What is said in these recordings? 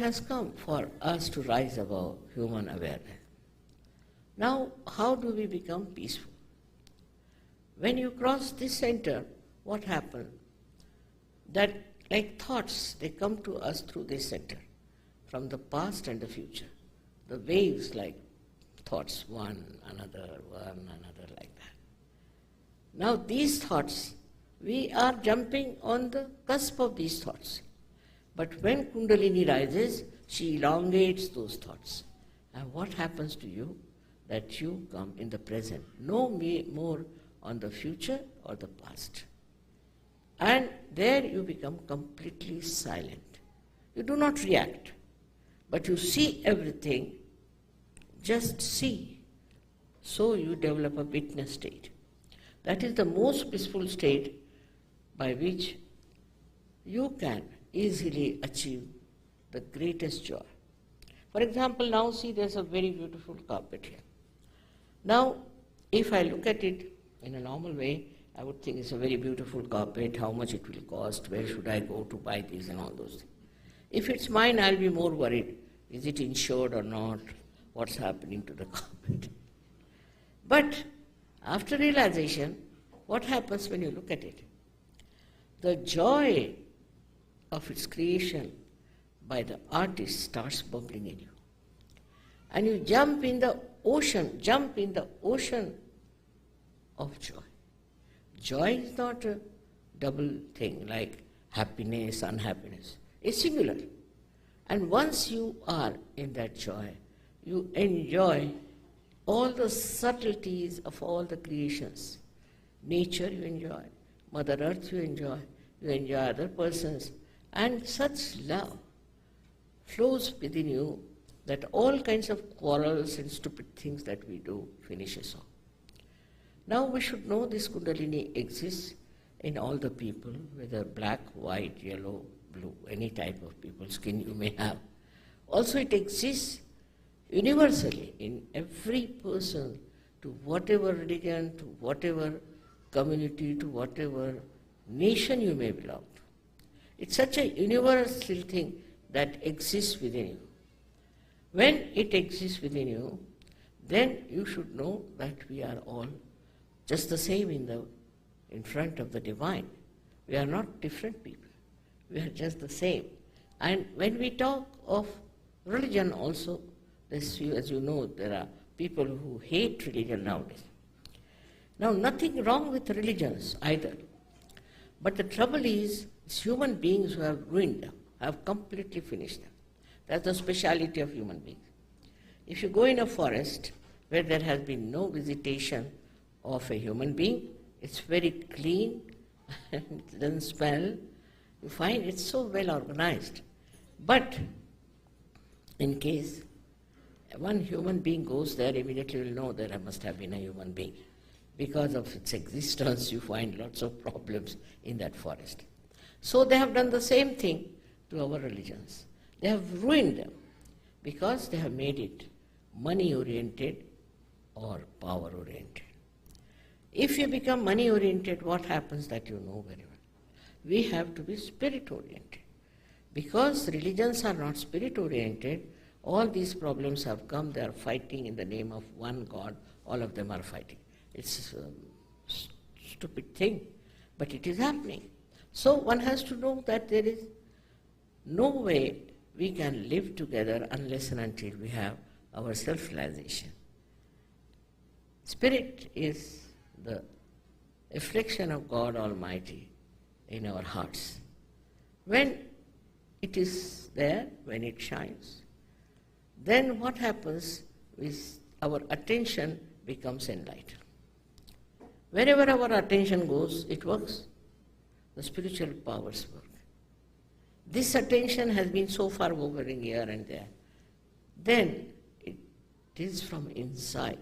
has come for us to rise above human awareness. Now, how do we become peaceful? When you cross this center, what happens? That like thoughts, they come to us through this center, from the past and the future. The waves like thoughts, one, another, like that. Now these thoughts, we are jumping on the cusp of these thoughts. But when Kundalini rises, she elongates those thoughts. And what happens to you? That you come in the present, no more on the future or the past. And there you become completely silent. You do not react, but you see everything, just see. So you develop a witness state. That is the most peaceful state by which you can easily achieve the greatest joy. For example, now see there's a very beautiful carpet here. Now, if I look at it in a normal way, I would think it's a very beautiful carpet, how much it will cost, where should I go to buy this and all those things. If it's mine, I'll be more worried. Is it insured or not? What's happening to the carpet? But after realization, what happens when you look at it? The joy of its creation by the artist starts bubbling in you. And you jump in the ocean of joy. Joy is not a double thing like happiness, unhappiness. It's singular. And once you are in that joy, you enjoy all the subtleties of all the creations. Nature you enjoy, Mother Earth you enjoy other persons, and such love flows within you that all kinds of quarrels and stupid things that we do finishes off. Now we should know this Kundalini exists in all the people, whether black, white, yellow, blue, any type of people, skin you may have. Also it exists universally in every person, to whatever religion, to whatever community, to whatever nation you may belong to. It's such a universal thing that exists within you. When it exists within you, then you should know that we are all just the same in front of the divine. We are not different people. We are just the same. And when we talk of religion also, as you know, there are people who hate religion nowadays. Now, nothing wrong with religions either. But the trouble is, it's human beings who have ruined them, have completely finished them. That's the speciality of human beings. If you go in a forest where there has been no visitation of a human being, it's very clean, it doesn't smell, you find it's so well organized. But in case one human being goes there, immediately you'll know there must have been a human being. Because of its existence, you find lots of problems in that forest. So they have done the same thing to our religions. They have ruined them because they have made it money-oriented or power-oriented. If you become money-oriented, what happens that you know very well? We have to be spirit-oriented. Because religions are not spirit-oriented, all these problems have come, they are fighting in the name of one God, all of them are fighting. It's a stupid thing, but it is happening. So one has to know that there is no way we can live together unless and until we have our self-realization. Spirit is the reflection of God Almighty in our hearts. When it is there, when it shines, then what happens is our attention becomes enlightened. Wherever our attention goes, it works. The spiritual powers work. This attention has been so far hovering here and there. Then it is from inside.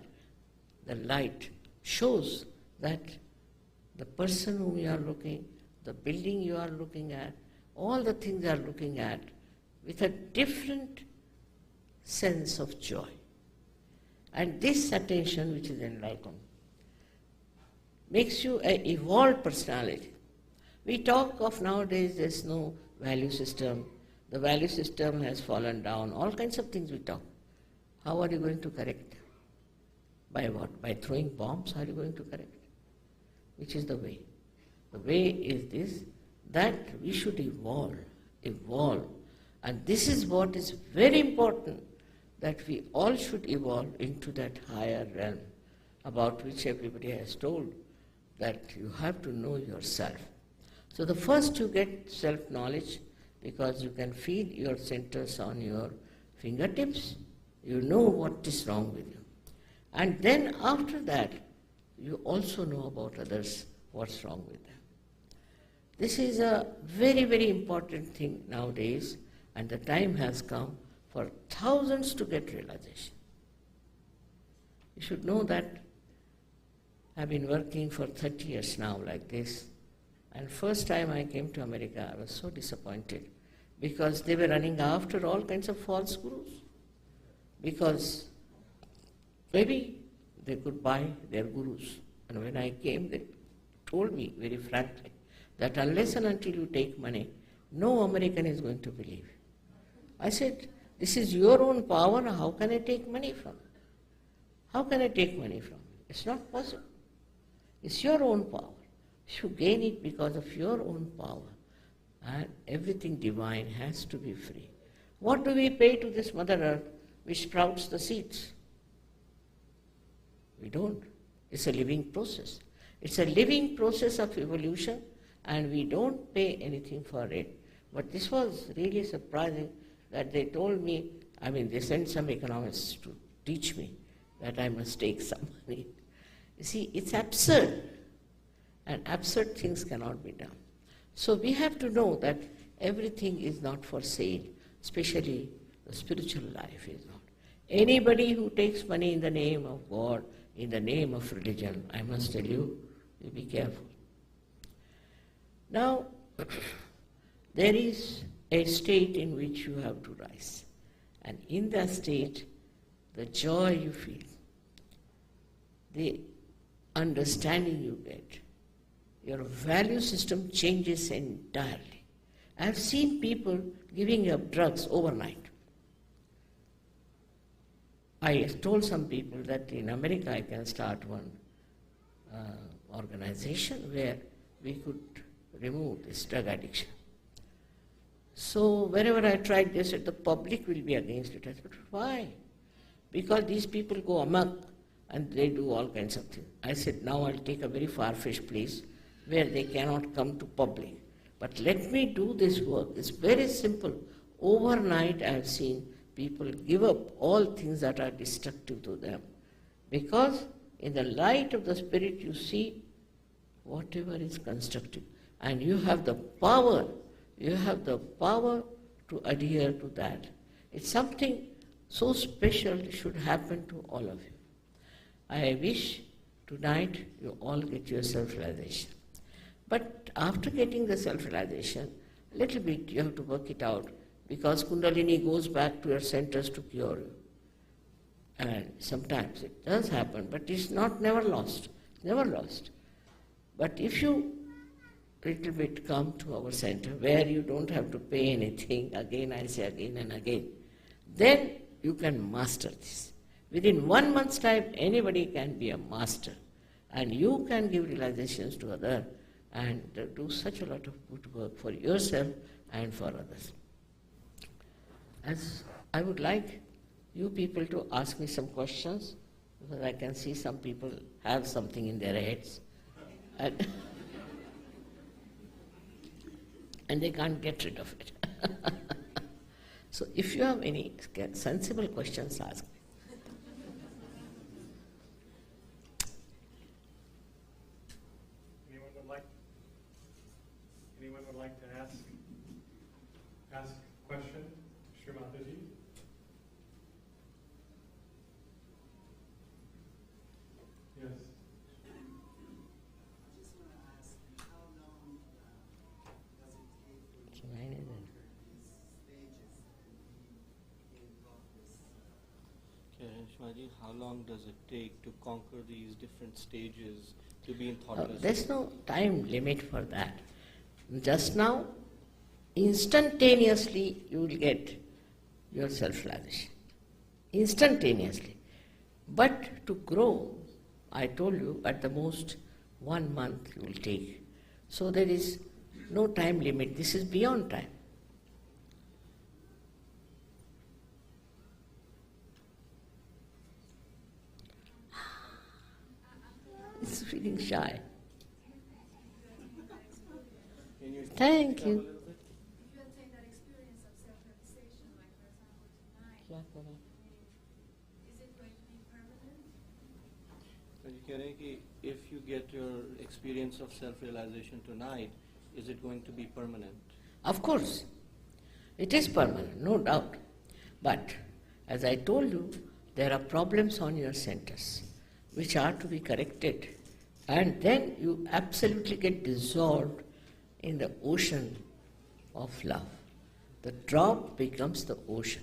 The light shows that the person whom you are looking, the building you are looking at, all the things you are looking at with a different sense of joy. And this attention, which is enlightened, makes you an evolved personality. We talk of nowadays there's no value system, The value system has fallen down. All kinds of things we talk. How are you going to correct? By what? By throwing bombs are you going to correct? Which is the way? The way is this, that we should evolve. And this is what is very important, that we all should evolve into that higher realm about which everybody has told, that you have to know yourself. So the first you get self-knowledge, because you can feel your centers on your fingertips. You know what is wrong with you. And then after that, you also know about others, what's wrong with them. This is a very, very important thing nowadays, and the time has come for thousands to get realization. You should know that I've been working for 30 years now like this, and first time I came to America, I was so disappointed because they were running after all kinds of false gurus. Because maybe they could buy their gurus. And when I came, they told me very frankly that unless and until you take money, no American is going to believe. I said, this is your own power, how can I take money from it? How can I take money from it? It's not possible. It's your own power. You gain it because of your own power. And everything divine has to be free. What do we pay to this Mother Earth which sprouts the seeds? We don't. It's a living process. It's a living process of evolution, and we don't pay anything for it. But this was really surprising that they told me, they sent some economists to teach me that I must take some money. You see, it's absurd, and absurd things cannot be done. So we have to know that everything is not for sale, especially the spiritual life is not. Anybody who takes money in the name of God, in the name of religion, I must tell you, you be careful. Now, there is a state in which you have to rise. And in that state, the joy you feel, the understanding you get, your value system changes entirely. I have seen people giving up drugs overnight. I told some people that in America I can start one organization where we could remove this drug addiction. So wherever I tried, they said the public will be against it. I said, why? Because these people go amok and they do all kinds of things. I said, now I'll take a very far-fetched place where they cannot come to public. But let me do this work. It's very simple. Overnight I have seen people give up all things that are destructive to them. Because in the light of the Spirit you see whatever is constructive. And you have the power to adhere to that. It's something so special should happen to all of you. I wish tonight you all get your self-realization. But after getting the self-realization, a little bit you have to work it out, because Kundalini goes back to your centers to cure you. And sometimes it does happen, but it's never lost. But if you little bit come to our center where you don't have to pay anything, again I say again and again, then you can master this. Within 1 month's time, anybody can be a master, and you can give realizations to others and do such a lot of good work for yourself and for others. As I would like you people to ask me some questions, because I can see some people have something in their heads and they can't get rid of it. So if you have any sensible questions, ask me. Anyone would like to ask a question? Srimataji? Yes. I just want to ask, how long does it take for you to conquer these stages and be in progress? Okay, Shmaji, how long does it take to conquer these different stages to be in thoughtless? There's no time limit for that. Just now, instantaneously you will get your self-realization. Instantaneously. But to grow, I told you, at the most 1 month you will take. So there is no time limit. This is beyond time. It's feeling shy. Can you Thank speak up a you. little bit? If you attain that experience of self-realization, like for example tonight, is it going to be permanent? So you कह रहे हैं कि if you get your experience of self-realization tonight, is it going to be permanent? Of course, it is permanent, no doubt. But as I told you, there are problems on your centers which are to be corrected. And then you absolutely get dissolved in the ocean of love. The drop becomes the ocean.